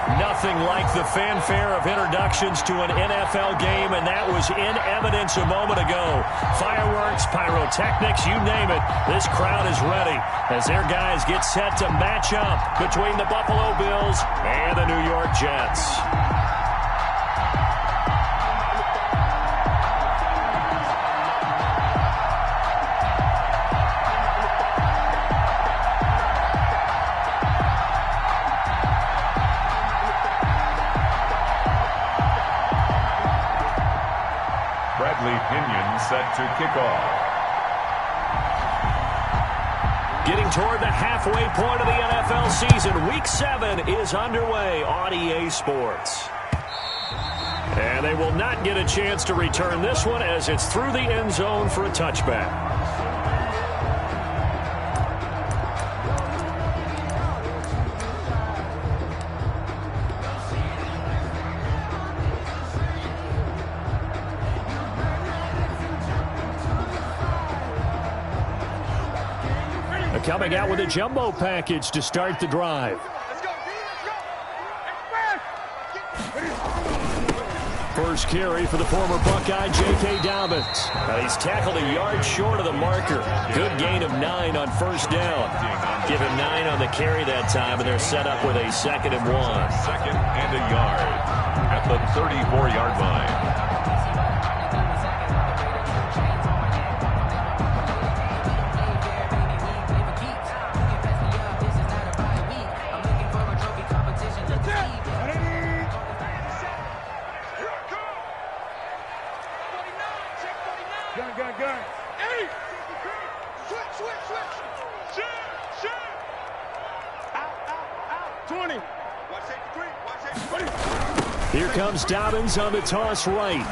Nothing like the fanfare of introductions to an NFL game, and that was in evidence a moment ago. Fireworks, pyrotechnics, you name it. This crowd is ready as their guys get set to match up between the Buffalo Bills and the New York Jets. Set to kick off. Getting toward the halfway point of the NFL season. Week 7 is underway on EA Sports. And they will not get a chance to return this one as it's through the end zone for a touchback. Coming out with a jumbo package to start the drive. First carry for the former Buckeye, J.K. Dobbins. He's tackled a yard short of the marker. Good gain of 9 on first down. Give him 9 on the carry that time, and they're set up with a 2nd and 1. 2nd and a yard at the 34-yard line. Here comes Dobbins on the toss right.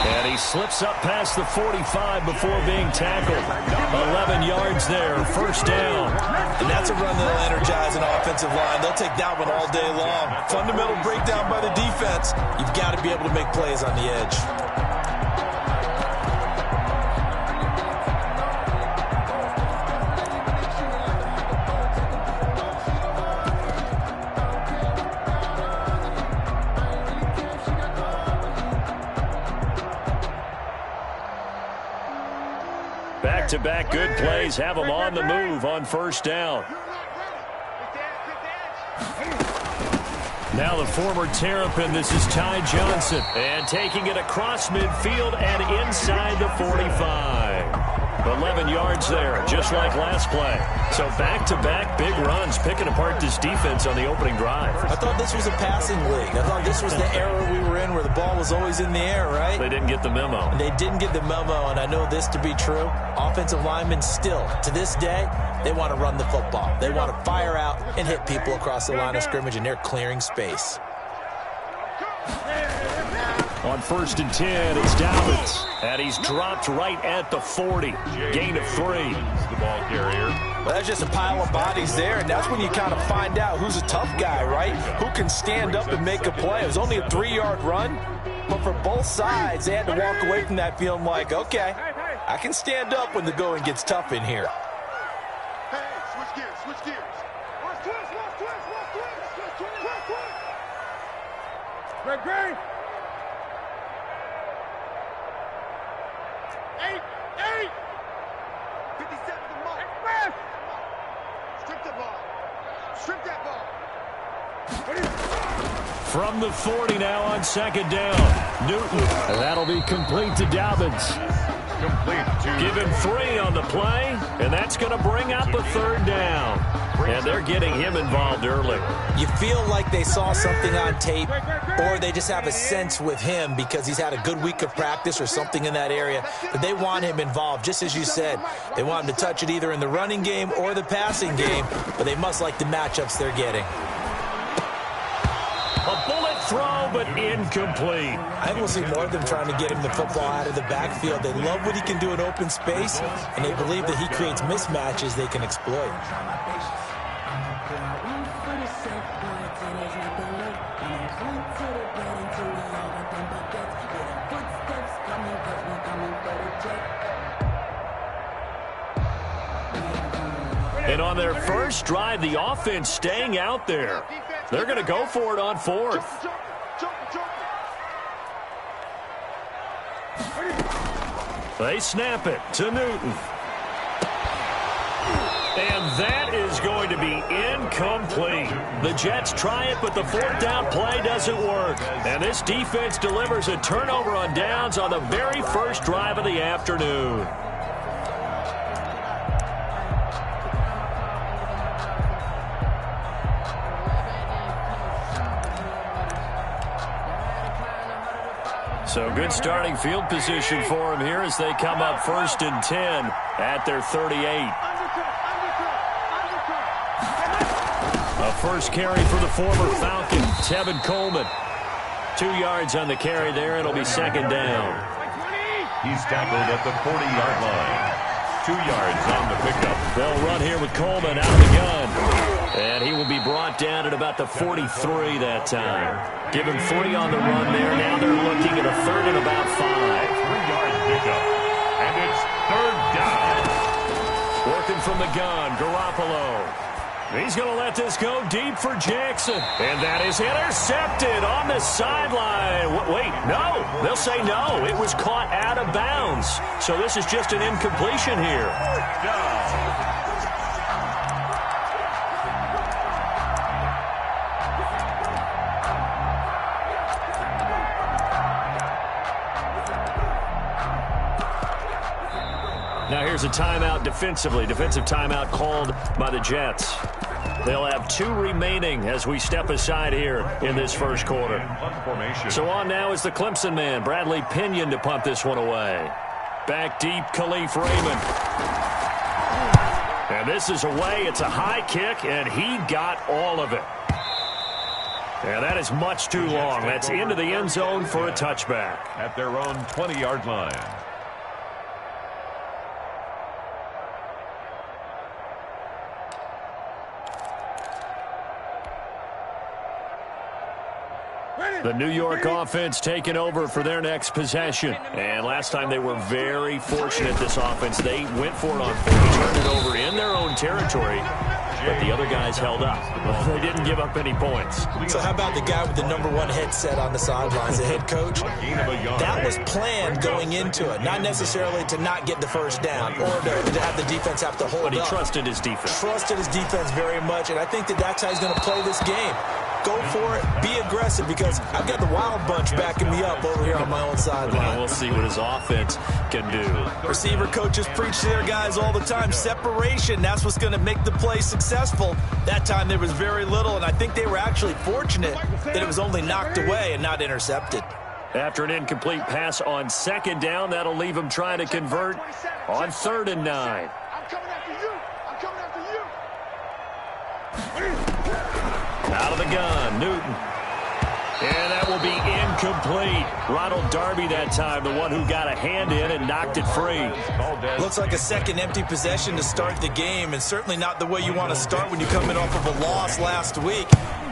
And he slips up past the 45 before being tackled. 11 yards there, first down. And that's a run that'll energize an offensive line. They'll take that one all day long. Fundamental breakdown by the defense. You've got to be able to make plays on the edge. Back-to-back good plays have them on the move on first down. Now the former Terrapin, this is Ty Johnson. And taking it across midfield and inside the 45. 11 yards there, just like last play. So back-to-back big runs, picking apart this defense on the opening drive. I thought this was a passing league. I thought this was the era we were in where the ball was always in the air, right? They didn't get the memo. And they didn't get the memo, and I know this to be true. Offensive linemen still, to this day, they want to run the football. They want to fire out and hit people across the line of scrimmage, and they're clearing space. On 1st and 10, it's Dobbins. And he's dropped right at the 40. Gain of 3. The ball carrier. Well, that's just a pile of bodies there, and that's when you kind of find out who's a tough guy, right? Who can stand up and make a play. It was only a 3-yard run, but for both sides, they had to walk away from that feeling like, okay, I can stand up when the going gets tough in here. Hey, switch gears, switch gears. Watch twist. Great. 8. 57 the mark. Strip the ball. Strip that ball. From the 40 now on 2nd down. Newton. And that'll be complete to Dobbins. Give him 3 on the play, and that's going to bring up a 3rd down. And they're getting him involved early. You feel like they saw something on tape, or they just have a sense with him because he's had a good week of practice or something in that area that they want him involved. Just as you said, they want him to touch it either in the running game or the passing game, but they must like the matchups they're getting. A bullet throw, but incomplete. I think we'll see more of them trying to get him the football out of the backfield. They love what he can do in open space, and they believe that he creates mismatches they can exploit. And on their first drive, the offense staying out there. They're going to go for it on fourth. They snap it to Newton. And that is going to be incomplete. The Jets try it, but the fourth down play doesn't work. And this defense delivers a turnover on downs on the very first drive of the afternoon. So good starting field position for them here as they come up 1st and 10 at their 38. A first carry for the former Falcon, Tevin Coleman. 2 yards on the carry there. It'll be 2nd down. He's tackled at the 40-yard line. 2 yards on the pickup. They'll run here with Coleman out of the gun. And he will be brought down at about the 43 that time. Give him 3 on the run there. Now they're looking at a 3rd and about 5. 3-yard pickup. And it's 3rd down. Working from the gun, Garoppolo. He's going to let this go deep for Jackson. And that is intercepted on the sideline. Wait, no. They'll say no. It was caught out of bounds. So this is just an incompletion here. 4th down. Now here's a timeout defensively. Defensive timeout called by the Jets. They'll have 2 remaining as we step aside here in this first quarter. So on now is the Clemson man, Bradley Pinion, to punt this one away. Back deep, Khalif Raymond. And this is away. It's a high kick, and he got all of it. And that is much too long. That's into the end zone for a touchback. At their own 20-yard line. The New York offense taking over for their next possession. And last time they were very fortunate, this offense. They went for it on 4, turned it over in their own territory, but the other guys held up. They didn't give up any points. So how about the guy with the #1 headset on the sidelines, the head coach? That was planned going into it, not necessarily to not get the first down or to have the defense have to hold up. But he trusted his defense. Trusted his defense very much, and I think that's how he's going to play this game. Go for it. Be aggressive, because I've got the wild bunch backing me up over here on my own sideline. We'll see what his offense can do. Receiver coaches preach to their guys all the time. Separation, that's what's going to make the play successful. That time there was very little, and I think they were actually fortunate that it was only knocked away and not intercepted. After an incomplete pass on 2nd down, that'll leave him trying to convert on 3rd and 9. I'm coming after you. I'm coming after you. Out of the gun, Newton. And that will be incomplete. Ronald Darby that time, the one who got a hand in and knocked it free. Looks like a second empty possession to start the game, and certainly not the way you want to start when you come in off of a loss last week.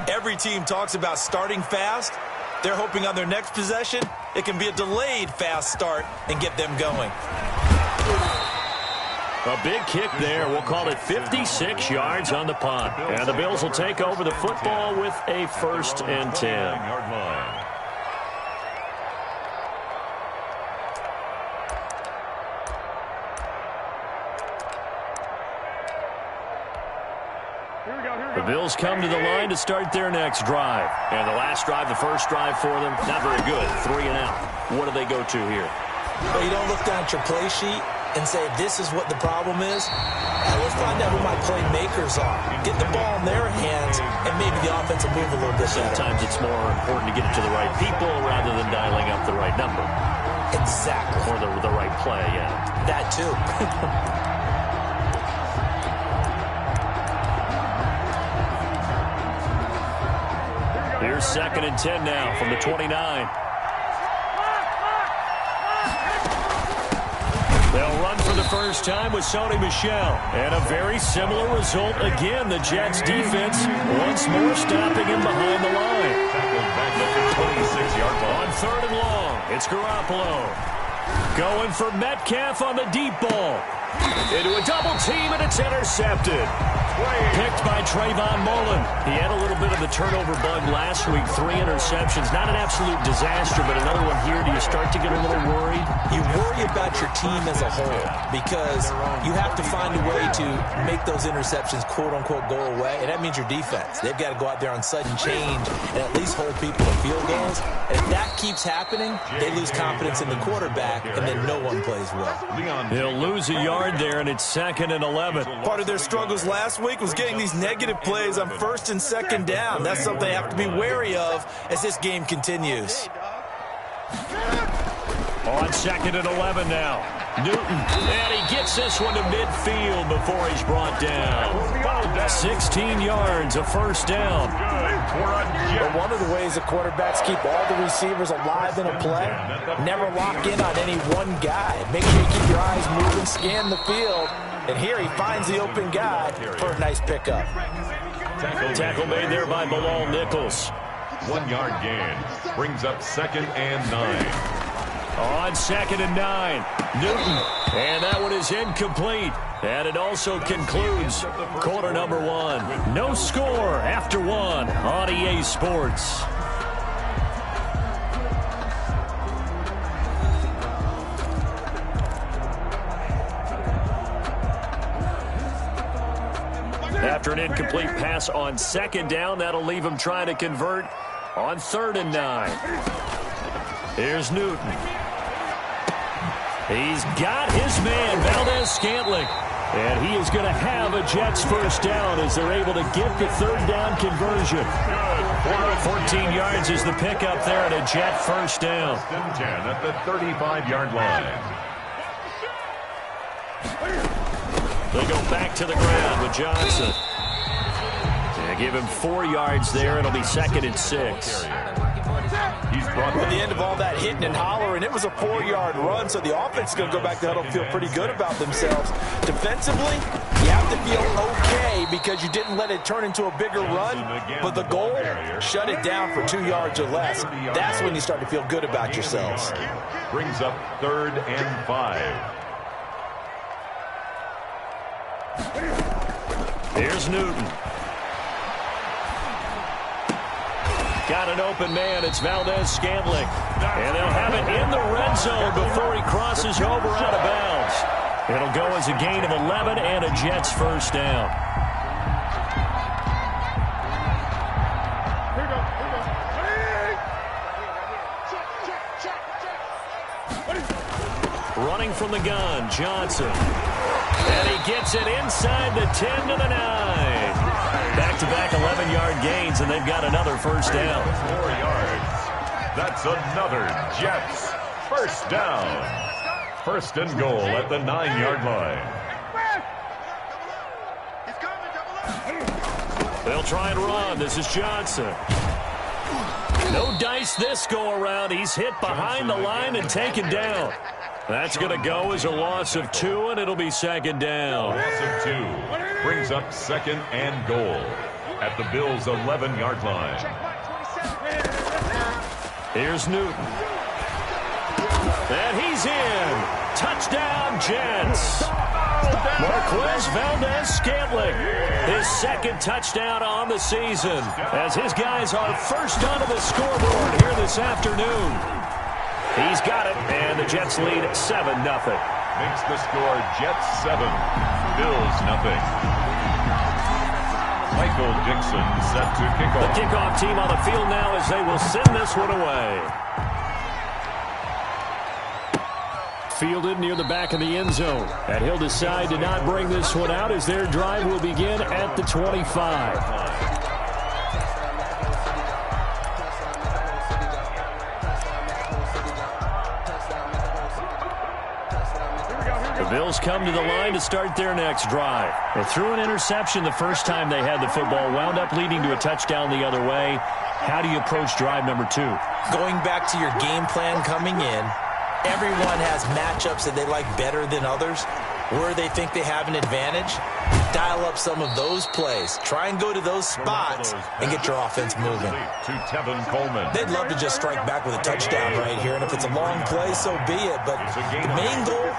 Every team talks about starting fast. They're hoping on their next possession, it can be a delayed fast start and get them going. A big kick there. We'll call it 56 yards on the punt. And the Bills will take over the football with a 1st and 10. The Bills come to the line to start their next drive. And the last drive, the first drive for them, not very good. 3 and out. What do they go to here? Well, you don't look down at your play sheet and say, this is what the problem is. Let's find out who my playmakers are. Get the ball in their hands, and maybe the offense will move a little bit better. Sometimes it's more important to get it to the right people rather than dialing up the right number. Exactly. Or the right play, yeah. That too. Here's 2nd and 10 now from the 29. They'll run for the first time with Sony Michel. And a very similar result again. The Jets defense once more stopping him behind the line. On 3rd and long, it's Garoppolo. Going for Metcalf on the deep ball. Into a double team, and it's intercepted. Picked by Trayvon Mullen. He had a little bit of the turnover bug last week. 3 interceptions. Not an absolute disaster, but another one here. Do you start to get a little worried? You worry about your team as a whole because you have to find a way to make those interceptions, quote-unquote, go away, and that means your defense. They've got to go out there on sudden change and at least hold people to field goals. And if that keeps happening, they lose confidence in the quarterback, and then no one plays well. They'll lose a yard there, and it's 2nd and 11. Part of their struggles last week was getting these negative plays on 1st and 2nd down. That's something they have to be wary of as this game continues. On 2nd and 11 now. Newton, and he gets this one to midfield before he's brought down. 16 yards, a first down. But one of the ways the quarterbacks keep all the receivers alive in a play, never lock in on any one guy. Make sure you keep your eyes moving, scan the field, and here he finds the open guy for a nice pickup. Tackle made there by Bilal Nichols. 1 yard gain brings up 2nd and 9. On 2nd and 9, Newton, and that one is incomplete. And it also concludes quarter number 1. No score after 1 on EA Sports. After an incomplete pass on 2nd down, that'll leave him trying to convert on 3rd and 9. Here's Newton. He's got his man, Valdez-Scantling. And he is going to have a Jets first down as they're able to get the 3rd down conversion. 14 yards is the pickup there and a Jet first down. 10 at the 35-yard line. They go back to the ground with Johnson. They give him 4 yards there. It'll be 2nd and 6. He's brought At the end of all that hitting and hollering, it was a 4-yard run, so the offense is going to go back to huddle and feel pretty good about themselves. Defensively, you have to feel okay because you didn't let it turn into a bigger run, but the goal, shut it down for 2 yards or less. That's when you start to feel good about yourselves. brings up 3rd and 5. Here's Newton. Got an open man. It's Valdez-Scantling. And they'll have it in the red zone before he crosses over out of bounds. It'll go as a gain of 11 and a Jets first down. Running from the gun, Johnson. And he gets it inside the 10 to the 9. Back-to-back 11-yard gains, and they've got another first down. 4 yards. That's another Jets first down. 1st and goal at the 9-yard line. They'll try and run. This is Johnson. No dice this go-around. He's hit behind the line and taken down. That's going to go as a loss of 2, and it'll be 2nd down. Loss of 2 brings up 2nd and goal at the Bills' 11-yard line. Here's Newton. And he's in. Touchdown, Jets. Marquez Valdez-Scantling, his 2nd touchdown on the season, as his guys are first onto the scoreboard here this afternoon. He's got it, and the Jets lead 7-0. Makes the score Jets 7, Bills 0. Michael Dixon set to kick off. The kickoff team on the field now as they will send this one away. Fielded near the back of the end zone. And he'll decide to not bring this one out as their drive will begin at the 25. The Bills come to the line to start their next drive. They threw an interception the first time they had the football, wound up leading to a touchdown the other way. How do you approach drive number 2? Going back to your game plan coming in, everyone has matchups that they like better than others, where they think they have an advantage. dial up some of those plays. Try and go to those spots and get your offense moving. They'd love to just strike back with a touchdown right here, and if it's a long play, so be it. But the main goal,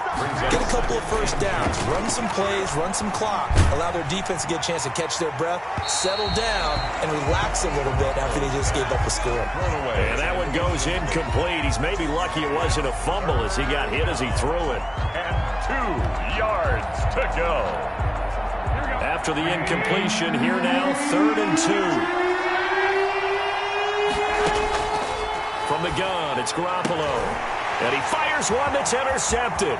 get a couple of first downs, run some plays, run some clock, allow their defense to get a chance to catch their breath, settle down, and relax a little bit after they just gave up a score. And that one goes incomplete. He's maybe lucky it wasn't a fumble as he got hit as he threw it. And 2 yards to go. After the incompletion, here now, 3rd and 2. From the gun, it's Garoppolo. And he fires one that's intercepted.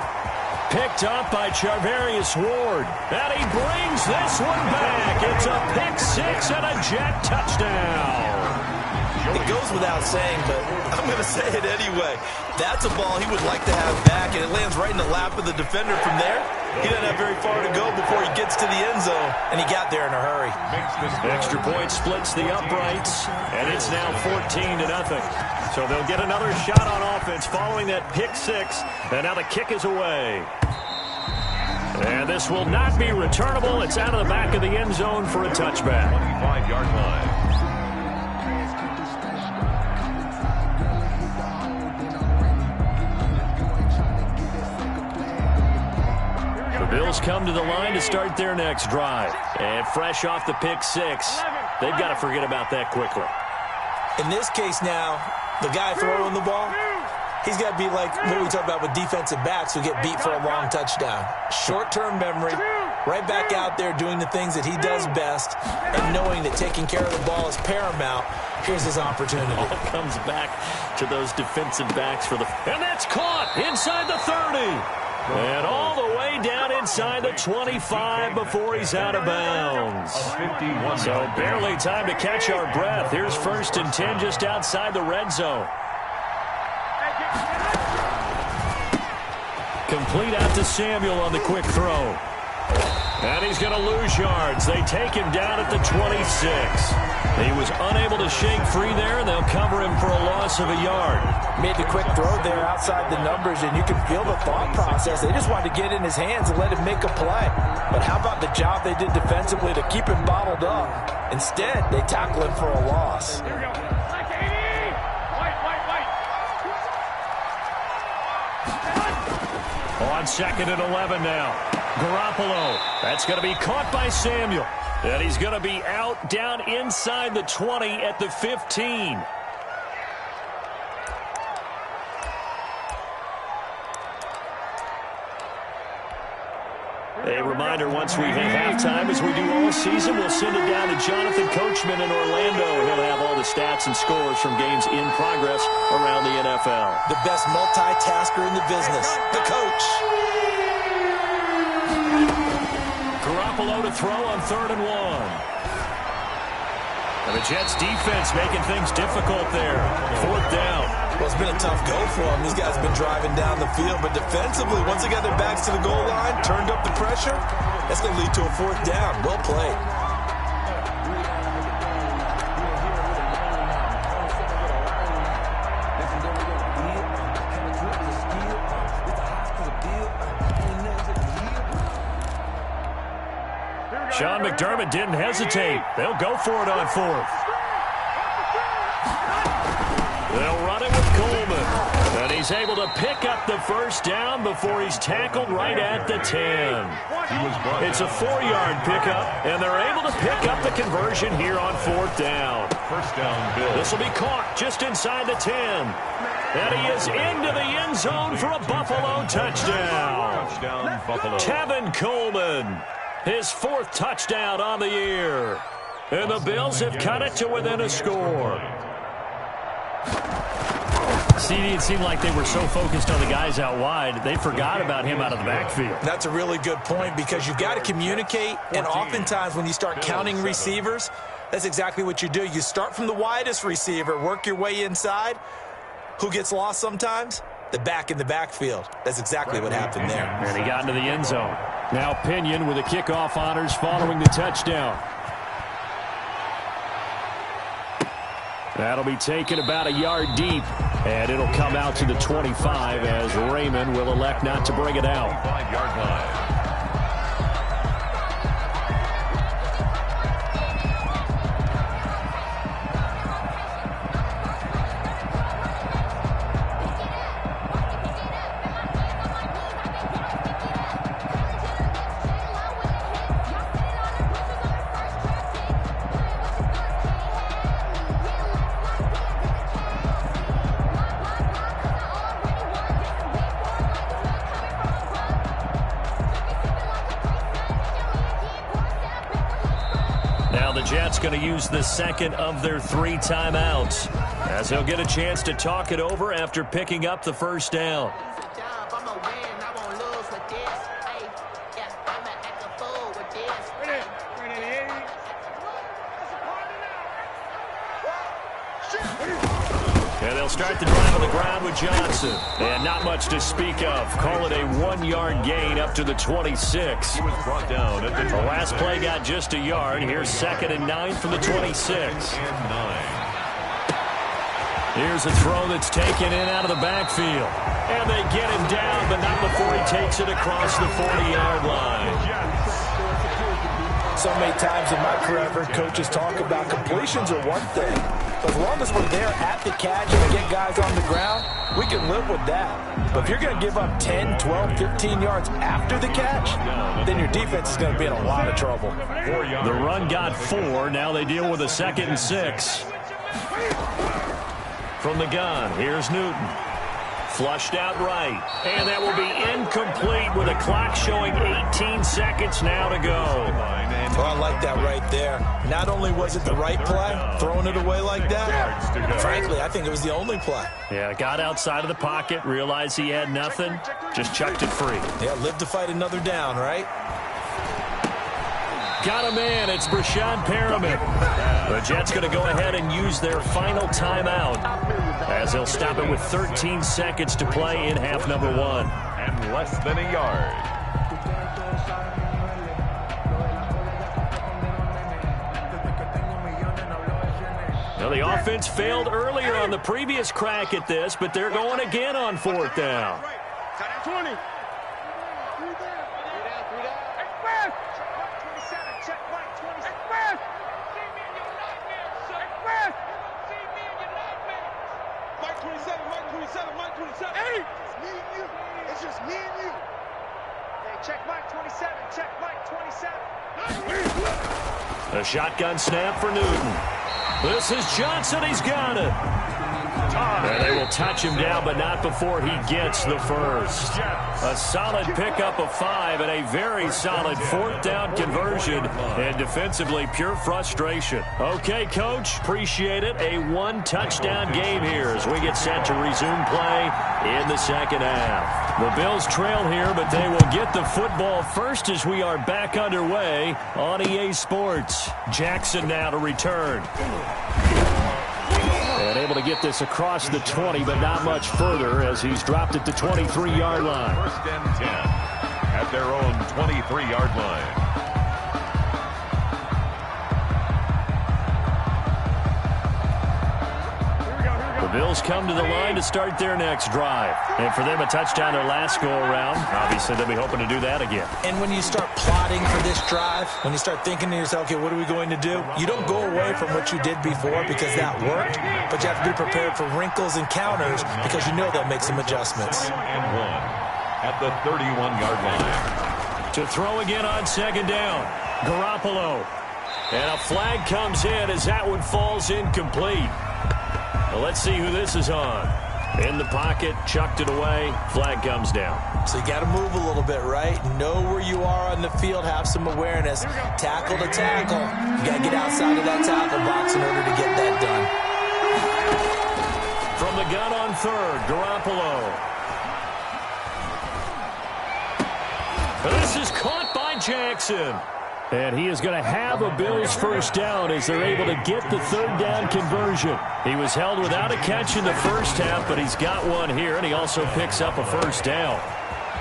Picked up by Charvarius Ward. And he brings this one back. It's a pick 6 and a Jet touchdown. It goes without saying, but I'm going to say it anyway. That's a ball he would like to have back, and it lands right in the lap of the defender from there. He doesn't have very far to go before he gets to the end zone, and he got there in a hurry. Extra point splits the uprights, and it's now 14-0. So they'll get another shot on offense following that pick 6, and now the kick is away. And this will not be returnable. It's out of the back of the end zone for a touchback. 25-yard line. Bills come to the line to start their next drive. And fresh off the pick 6, they've got to forget about that quickly. In this case now, the guy throwing the ball, he's got to be like what we talk about with defensive backs who get beat for a long touchdown. Short-term memory, right back out there doing the things that he does best, and knowing that taking care of the ball is paramount. Here's his opportunity. All comes back to those defensive backs for the... And that's caught inside the 30. And all the way down inside the 25 before he's out of bounds. So barely time to catch our breath. Here's 1st and 10 just outside the red zone. Complete out to Samuel on the quick throw. And he's going to lose yards. They take him down at the 26. He was unable to shake free there, and they'll cover him for a loss of a yard. Made the quick throw there outside the numbers, and you can feel the thought process. They just wanted to get in his hands and let him make a play. But how about the job they did defensively to keep him bottled up? Instead, they tackle him for a loss. Here we go. On 2nd and 11 now. Garoppolo. That's going to be caught by Samuel. And he's going to be out down inside the 20 at the 15. A reminder, once we hit halftime, as we do all season, we'll send it down to Jonathan Coachman in Orlando. He'll have all the stats and scores from games in progress around the NFL. The best multitasker in the business, the coach. Garoppolo to throw on 3rd and 1. And the Jets defense making things difficult there. 4th down. Well, it's been a tough go for them. These guys have been driving down the field, but defensively, once they got their backs to the goal line, turned up the pressure, that's going to lead to a 4th down. Well played. Sean McDermott didn't hesitate. They'll go for it on 4th. They'll run it with Coleman. And he's able to pick up the 1st down before he's tackled right at the 10. It's a 4-yard pickup, and they're able to pick up the conversion here on 4th down. 1st down, Bill. This will be caught just inside the 10. And he is into the end zone for a Buffalo touchdown. Touchdown, Buffalo. Tevin Coleman. His 4th touchdown on the year. And the Bills have cut it to within a score. CD, it seemed like they were so focused on the guys out wide, they forgot about him out of the backfield. That's a really good point because you've got to communicate, and oftentimes when you start counting receivers, that's exactly what you do. You start from the widest receiver, work your way inside. Who gets lost sometimes? The back in the backfield. That's exactly what happened there. And he got into the end zone. Now Pinion with the kickoff honors following the touchdown. That'll be taken about a yard deep, and it'll come out to the 25 as Raymond will elect not to bring it out. 5-yard line. the Jets going to use the second of their 3 timeouts, as he'll get a chance to talk it over after picking up the first down. And they'll start the drive on the ground with Johnson. And not much to speak of. Call it a 1-yard gain up to the 26. He was brought down at The last play got just a yard. Here's 2nd and 9 from the 26. Here's a throw that's taken in out of the backfield. And they get him down, but not before he takes it across the 40-yard line. So many times in my career, I've heard coaches talk about completions are one thing. But as long as we're there at the catch and get guys on the ground, we can live with that. But if you're going to give up 10, 12, 15 yards after the catch, then your defense is going to be in a lot of trouble. The run got 4. Now they deal with a 2nd and 6. From the gun, here's Newton. Flushed out right. And that will be incomplete with a clock showing 18 seconds now to go. Oh, I like that right there. Not only was it the right play, throwing it away like that, frankly, I think it was the only play. Yeah, got outside of the pocket, realized he had nothing, just chucked it free. Yeah, live to fight another down, right? Got a man, it's Brashad Perriman. The Jets going to go ahead and use their final timeout, as they'll stop it with 13 seconds to play in half number 1. And less than a yard. Now the offense failed earlier on the previous crack at this, but they're going again on 4th down. 20. A shotgun snap for Newton. This is Johnson. He's got it. And they will touch him down, but not before he gets the first. A solid pickup of 5 and a very solid 4th down conversion. And defensively, pure frustration. Okay, Coach, appreciate it. A 1-touchdown game here as we get set to resume play in the second half. The Bills trail here, but they will get the football first as we are back underway on EA Sports. Jackson now to return. And able to get this across the 20, but not much further as he's dropped at the 23-yard line. 1st and 10 at their own 23-yard line. The Bills come to the line to start their next drive. And for them, a touchdown their last go-around. Obviously, they'll be hoping to do that again. And when you start plotting for this drive, when you start thinking to yourself, okay, what are we going to do? You don't go away from what you did before because that worked, but you have to be prepared for wrinkles and counters because you know they'll make some adjustments. 2nd and 1 at the 31-yard line. To throw again on 2nd down, Garoppolo. And a flag comes in as that one falls incomplete. Well, let's see who this is on. In the pocket, chucked it away, flag comes down. So you got to move a little bit, right? Know where you are on the field, have some awareness. Tackle to tackle. You got to get outside of that tackle box in order to get that done. From the gun on 3rd, Garoppolo. This is caught by Jackson. And he is going to have a Bills first down as they're able to get the 3rd down conversion. He was held without a catch in the first half, but he's got one here, and he also picks up a first down.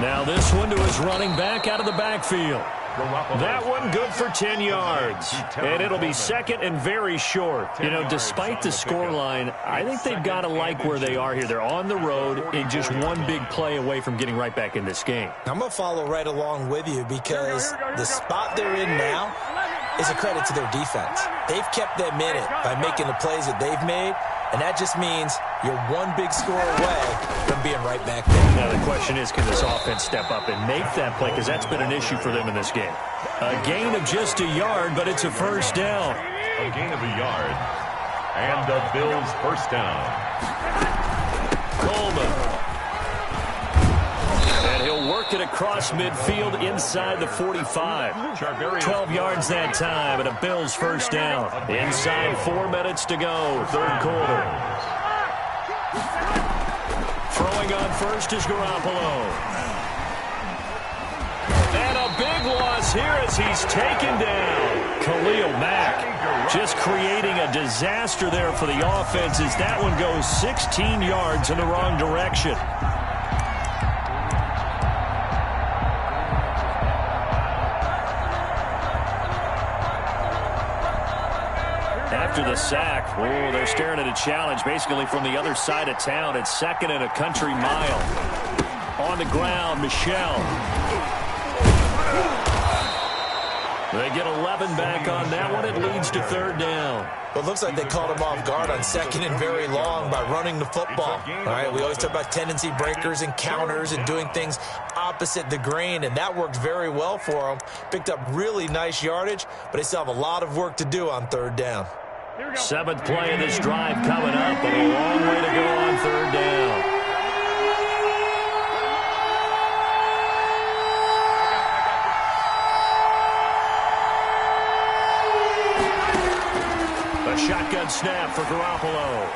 Now this one to his running back out of the backfield. That one good for 10 yards. And it'll be 2nd and very short. You know, despite the scoreline, I think they've got to like where they are here. They're on the road and just one big play away from getting right back in this game. I'm going to follow right along with you because the spot they're in now is a credit to their defense. They've kept them in it by making the plays that they've made, and that just means you're one big score away from being right back there. Now the question is, can this offense step up and make that play? Because that's been an issue for them in this game. A gain of just a yard, but it's a first down. A gain of a yard. And the Bills first down. Coleman. And he'll work work it across midfield inside the 45. 12 yards that time, and a Bills first down. Inside 4 minutes to go, third quarter. Throwing on first is Garoppolo. And a big loss here as he's taken down. Khalil Mack just creating a disaster there for the offense as that one goes 16 yards in the wrong direction. After the sack, they're staring at a challenge basically from the other side of town. It's second and a country mile. On the ground, Michel. They get 11 back on that one. It leads to third down. Well, it looks like they caught him off guard on second and very long by running the football. All right, we always talk about tendency breakers and counters and doing things opposite the grain, and that worked very well for them. Picked up really nice yardage, but they still have a lot of work to do on third down. Seventh play of this drive coming up, but a long way to go on third down. A shotgun snap for Garoppolo.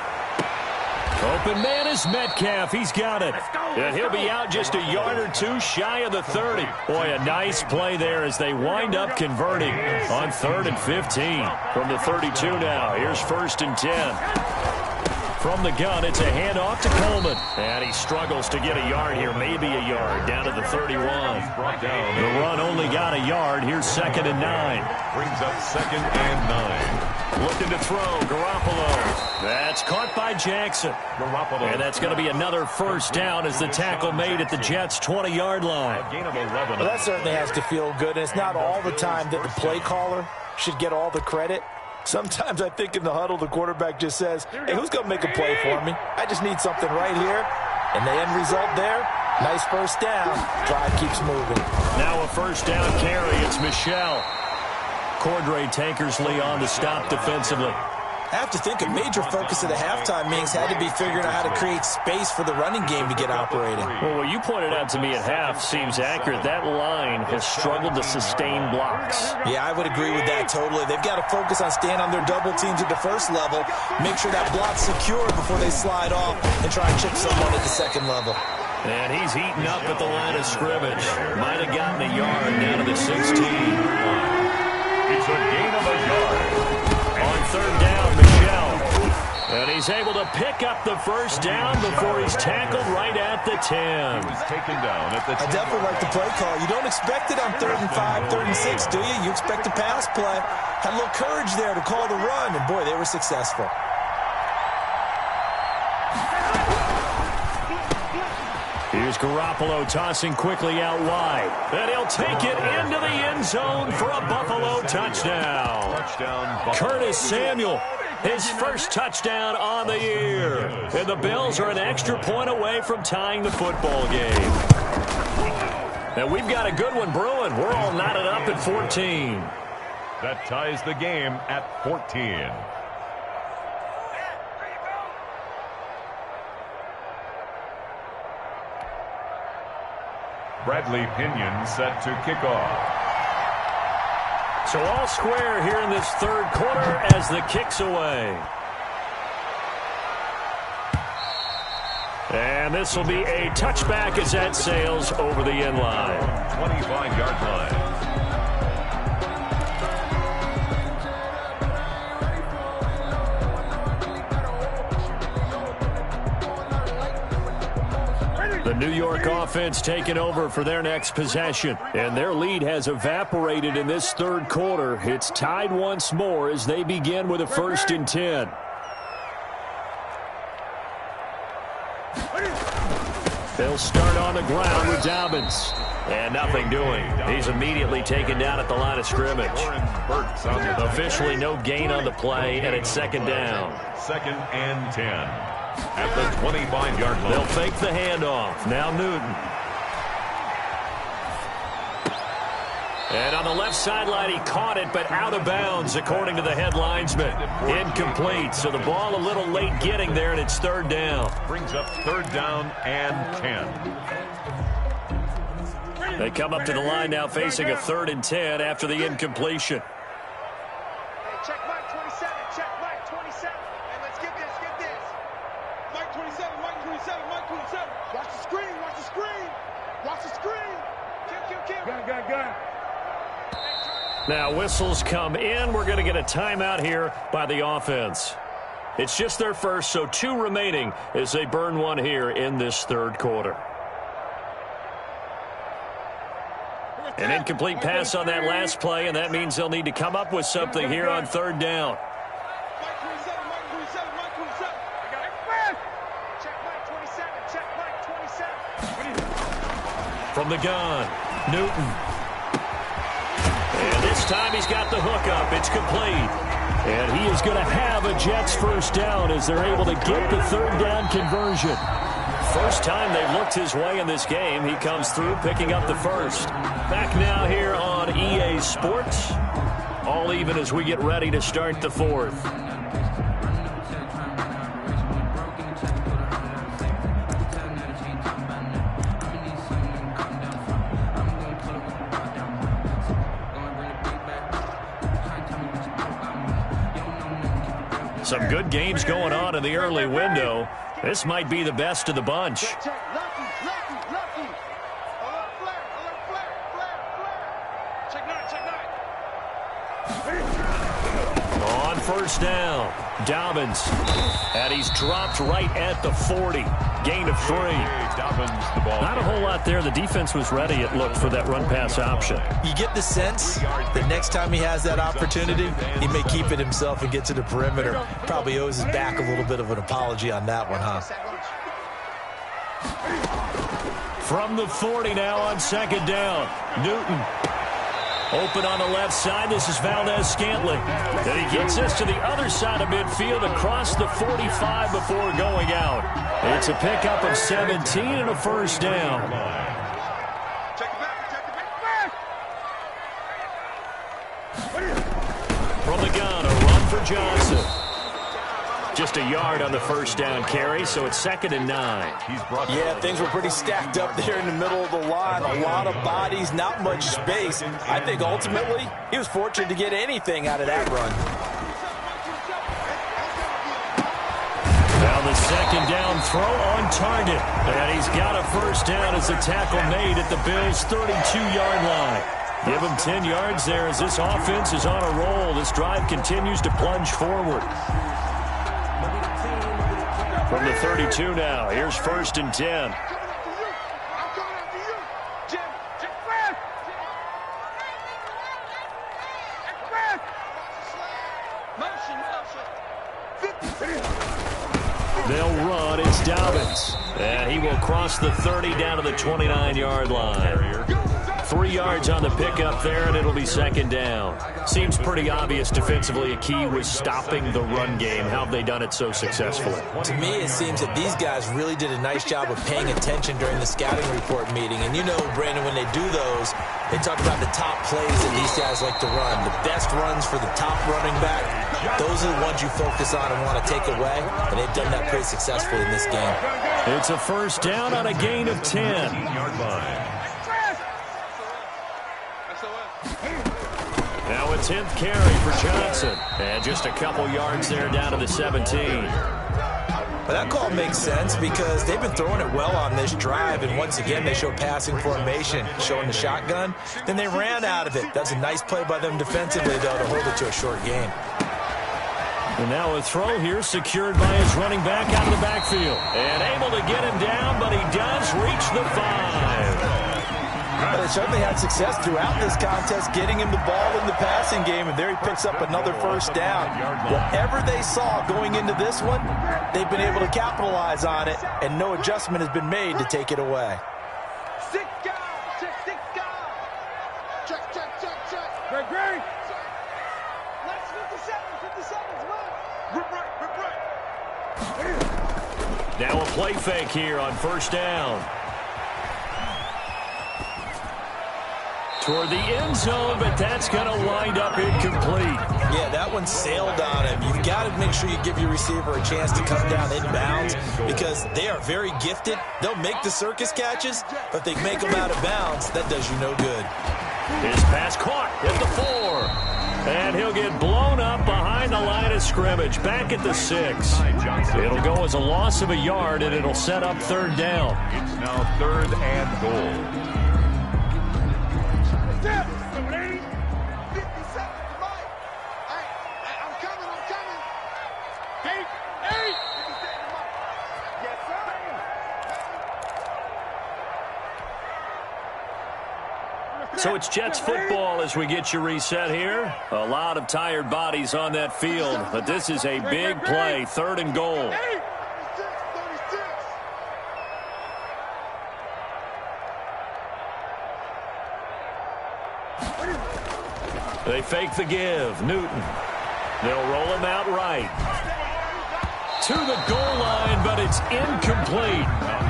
Open man is Metcalf. He's got it. And he'll be out just a yard or two shy of the 30. Boy, a nice play there as they wind up converting on 3rd and 15. From the 32 now, here's 1st and 10. From the gun, it's a handoff to Coleman. And he struggles to get a yard here, maybe a yard, down to the 31. The run only got a yard. Here's 2nd and 9. Brings up 2nd and 9. Looking to throw, Garoppolo. That's caught by Jackson. Garoppolo. And that's going to be another first down as the tackle made at the Jets' 20-yard line. A gain of 11. Well, that certainly has to feel good, and it's not all the time that the play caller should get all the credit. Sometimes I think in the huddle, the quarterback just says, hey, who's going to make a play for me? I just need something right here. And the end result there, nice first down. Drive keeps moving. Now a first down carry. It's Michel. Cordray Tankersley on the stop defensively. I have to think a major focus of the halftime meetings had to be figuring out how to create space for the running game to get operating. Well, what you pointed out to me at half seems accurate. That line has struggled to sustain blocks. Yeah, I would agree with that totally. They've got to focus on staying on their double teams at the first level, make sure that block's secure before they slide off and try and chip someone at the second level. And he's heating up at the line of scrimmage. Might have gotten a yard down to the 16. It's a gain of a yard. On third down, Michel. And he's able to pick up the first down before he's tackled right at the 10. He was taken down at the 10. I definitely like the play call. You don't expect it on 3rd and 5, 3rd and 6, do you? You expect a pass play. Had a little courage there to call the run, and boy, they were successful. Here's Garoppolo tossing quickly out wide. And he'll take it into the end zone for a Buffalo touchdown. Curtis Samuel, his first touchdown on the year. And the Bills are an extra point away from tying the football game. And we've got a good one brewing. We're all knotted up at 14. That ties the game at 14. Bradley Pinion set to kick off. So all square here in this third quarter as the kick's away. And this will be a touchback as that sails over the end line. 25-yard line. The New York offense taking over for their next possession. And their lead has evaporated in this third quarter. It's tied once more as they begin with a 1st and 10. They'll start on the ground with Dobbins. And nothing doing. He's immediately taken down at the line of scrimmage. Officially no gain on the play, and it's 2nd down. 2nd and 10. At the 25-yard line. They'll fake the handoff. Now Newton. And on the left sideline, he caught it, but out of bounds, according to the head linesman. Incomplete, so the ball a little late getting there, and it's 3rd down. Brings up 3rd down and 10. They come up to the line now facing a 3rd and 10 after the incompletion. Hey, check Mike 27. Check Mike 27. Hey, let's get this. Get this. Mike 27. Mike 27. Mike 27. Watch the screen. Watch the screen. Watch the screen. Kill. Gun. Now whistles come in. We're going to get a timeout here by the offense. It's just their first, so 2 remaining as they burn one here in this 3rd quarter. An incomplete pass on that last play, and that means they'll need to come up with something here on 3rd down. Mike 27. Mike 27. Mike 27. Check Mike 27. Check Mike 27. From the gun, Newton. And this time he's got the hook up. It's complete. And he is going to have a Jets first down as they're able to get the 3rd down conversion. First time they've looked his way in this game. He comes through picking up the first. Back now here on EA Sports. All even as we get ready to start the 4th. Some good games going on in the early window. This might be the best of the bunch. Lucky. Alert flare. Check 9. On first down, Dobbins. And he's dropped right at the 40. Gain of 3. Not a whole lot there. The defense was ready, it looked, for that run-pass option. You get the sense that next time he has that opportunity, he may keep it himself and get to the perimeter. Probably owes his back a little bit of an apology on that one, huh? From the 40 now on 2nd down, Newton. Open on the left side. This is Valdez-Scantling. And he gets this to the other side of midfield across the 45 before going out. It's a pickup of 17 and a first down. Check it back. From the gun, a run for Johnson. Just a yard on the first down carry, so it's 2nd and 9. Yeah, things were pretty stacked up there in the middle of the line. A lot of bodies, not much space. I think ultimately he was fortunate to get anything out of that run. Now the 2nd down throw on target. And he's got a first down as the tackle made at the Bills' 32-yard line. Give him 10 yards there as this offense is on a roll. This drive continues to plunge forward. From the 32 now, here's 1st and 10. I'm coming after you. Check back. Motion. They'll run. It's Dobbins. And he will cross the 30 down to the 29-yard line. 3 yards on the pickup there, and it'll be 2nd down. Seems pretty obvious defensively a key was stopping the run game. How have they done it so successfully? To me, it seems that these guys really did a nice job of paying attention during the scouting report meeting. And you know, Brandon, when they do those, they talk about the top plays that these guys like to run. The best runs for the top running back, those are the ones you focus on and want to take away. And they've done that pretty successfully in this game. It's a first down on a gain of 10. Now a 10th carry for Johnson. And just a couple yards there down to the 17. But that call makes sense because they've been throwing it well on this drive. And once again, they show passing formation, showing the shotgun. Then they ran out of it. That's a nice play by them defensively, though, to hold it to a short game. And now a throw here secured by his running back out of the backfield. And able to get him down, but he does reach the 5. But they certainly had success throughout this contest getting him the ball in the passing game, and there he picks up another first down. Whatever they saw going into this one, they've been able to capitalize on it, and no adjustment has been made to take it away. Check. Great. Let's 57's left. Rip right. Now a play fake here on first down. Toward the end zone, but that's going to wind up incomplete. Yeah, that one sailed on him. You've got to make sure you give your receiver a chance to come down inbounds because they are very gifted. They'll make the circus catches, but they make them out of bounds. That does you no good. His pass caught at the 4. And he'll get blown up behind the line of scrimmage, back at the 6. It'll go as a loss of a yard, and it'll set up 3rd down. It's now 3rd and goal. So it's Jets football as we get you reset here. A lot of tired bodies on that field, but this is a big play, 3rd and goal. They fake the give. Newton. They'll roll him out right. To the goal line, but it's incomplete.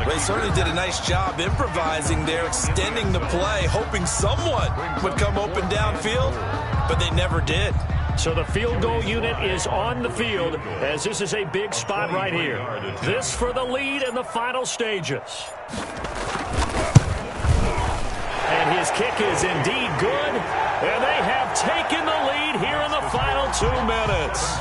They certainly did a nice job improvising there, extending the play, hoping someone would come open downfield, but they never did. So the field goal unit is on the field as this is a big spot right here. This for the lead in the final stages. And his kick is indeed good, and they have taken the lead here in the final 2 minutes.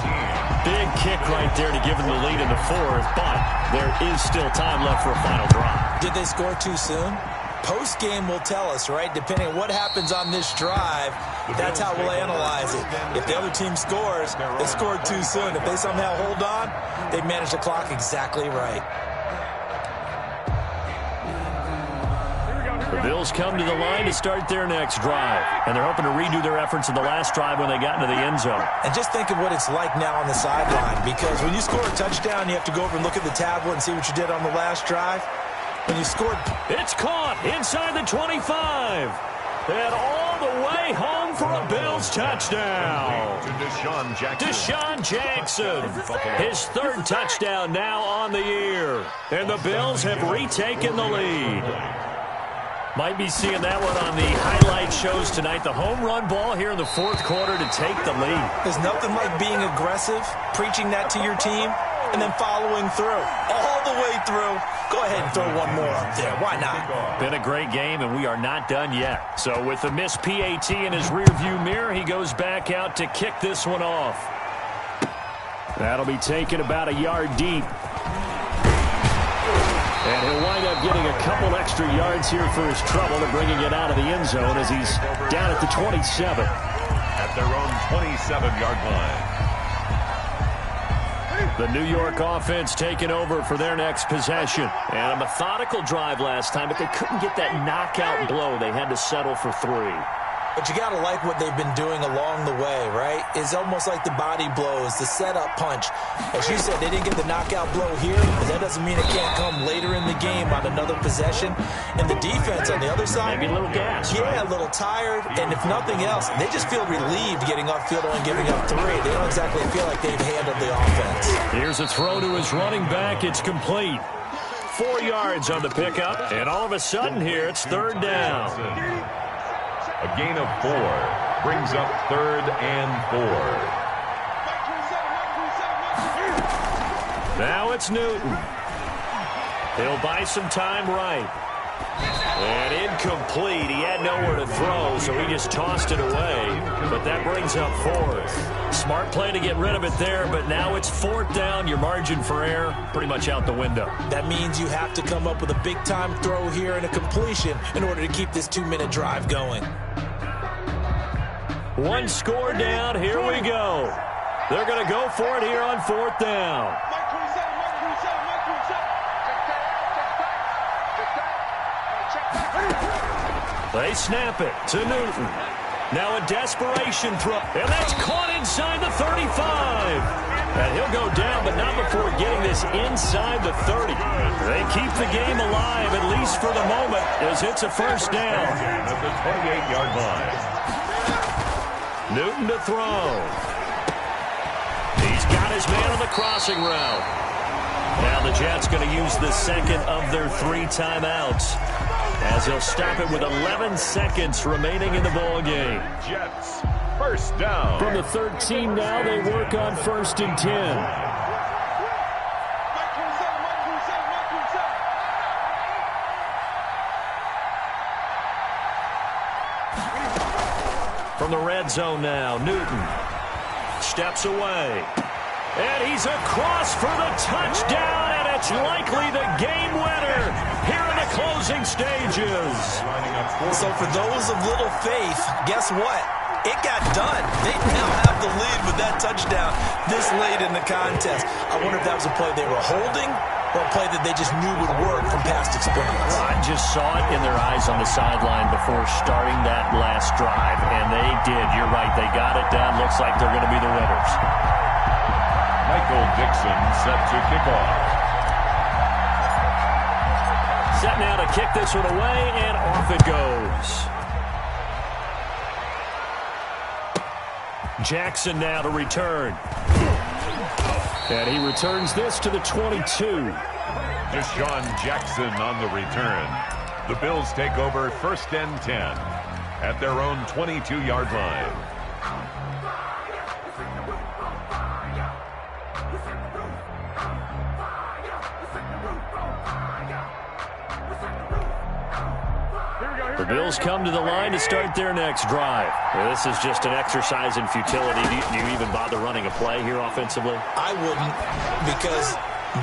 Big kick right there to give them the lead in the 4th, but there is still time left for a final drive. Did they score too soon? Post-game will tell us, right? Depending on what happens on this drive, that's how we'll analyze it. If the other team scores, they scored too soon. If they somehow hold on, they managed the clock exactly right. The Bills come to the line to start their next drive, and they're hoping to redo their efforts in the last drive when they got into the end zone. And just think of what it's like now on the sideline, because when you score a touchdown, you have to go over and look at the tablet and see what you did on the last drive. When you scored... It's caught inside the 25, and all the way home for a Bills touchdown. Deshaun Jackson, his 3rd touchdown now on the year, and the Bills have retaken the lead. Might be seeing that one on the highlight shows tonight. The home run ball here in the 4th quarter to take the lead. There's nothing like being aggressive, preaching that to your team, and then following through. All the way through. Go ahead and throw one more up there. Why not? Been a great game, and we are not done yet. So with the missed PAT in his rearview mirror, he goes back out to kick this one off. That'll be taken about a yard deep. And he'll wind up getting a couple extra yards here for his trouble and bringing it out of the end zone as he's down at the 27. At their own 27-yard line. The New York offense taking over for their next possession. And a methodical drive last time, but they couldn't get that knockout blow. They had to settle for 3. But you got to like what they've been doing along the way, right? It's almost like the body blows, the setup punch. As you said, they didn't get the knockout blow here, but that doesn't mean it can't come later in the game on another possession. And the defense on the other side, maybe a little gas. Yeah, right? A little tired. And if nothing else, they just feel relieved getting upfield and giving up 3. They don't exactly feel like they've handled the offense. Here's a throw to his running back. It's complete. 4 yards on the pickup, and all of a sudden here, it's 3rd down. A gain of 4 brings up 3rd and 4. Now it's Newton. He'll buy some time right. And incomplete. He had nowhere to throw, so he just tossed it away. But that brings up 4th. Smart play to get rid of it there, but now it's 4th down. Your margin for error pretty much out the window. That means you have to come up with a big-time throw here and a completion in order to keep this 2-minute drive going. 1 score down. Here we go. They're going to go for it here on 4th down. They snap it to Newton. Now a desperation throw. And that's caught inside the 35. And he'll go down, but not before getting this inside the 30. They keep the game alive, at least for the moment, as it's a 1st down. At the 28-yard line. Newton to throw. He's got his man on the crossing route. Now the Jets going to use the 2nd of their 3 timeouts, as he'll stop it with 11 seconds remaining in the ball game. Jets First down. From the 13 now, they work on 1st and 10. From the red zone now, Newton steps away. And he's across for the touchdown, and it's likely the game winner here in the closing stages. So for those of little faith, guess what? It got done. They now have the lead with that touchdown this late in the contest. I wonder if that was a play they were holding or a play that they just knew would work from past experience. Well, I just saw it in their eyes on the sideline before starting that last drive, and they did. You're right. They got it done. Looks like they're going to be the winners. Michael Dixon set to kick off. Set now to kick this one away, and off it goes. Jackson now to return. And he returns this to the 22. Deshaun Jackson on the return. The Bills take over 1st and 10 at their own 22-yard line. The Bills come to the line to start their next drive. Well, this is just an exercise in futility. Do you even bother running a play here offensively? I wouldn't, because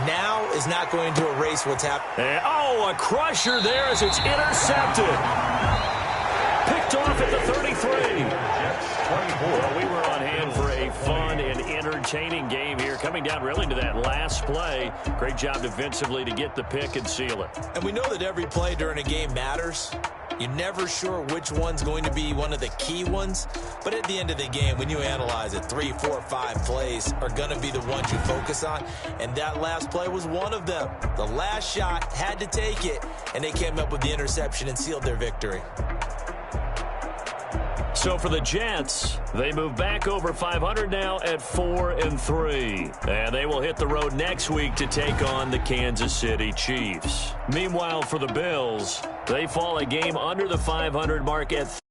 now is not going to erase what's happening. Oh, a crusher there as it's intercepted. Picked off at the 33. Well, we were on hand for a fun and entertaining game here, coming down really to that last play. Great job defensively to get the pick and seal it. And we know that every play during a game matters. You're never sure which one's going to be one of the key ones. But at the end of the game, when you analyze it, 3, 4, 5 plays are going to be the ones you focus on. And that last play was one of them. The last shot had to take it, and they came up with the interception and sealed their victory. So for the Jets, they move back over 500 now at 4-3. And they will hit the road next week to take on the Kansas City Chiefs. Meanwhile, for the Bills, they fall a game under the 500 mark at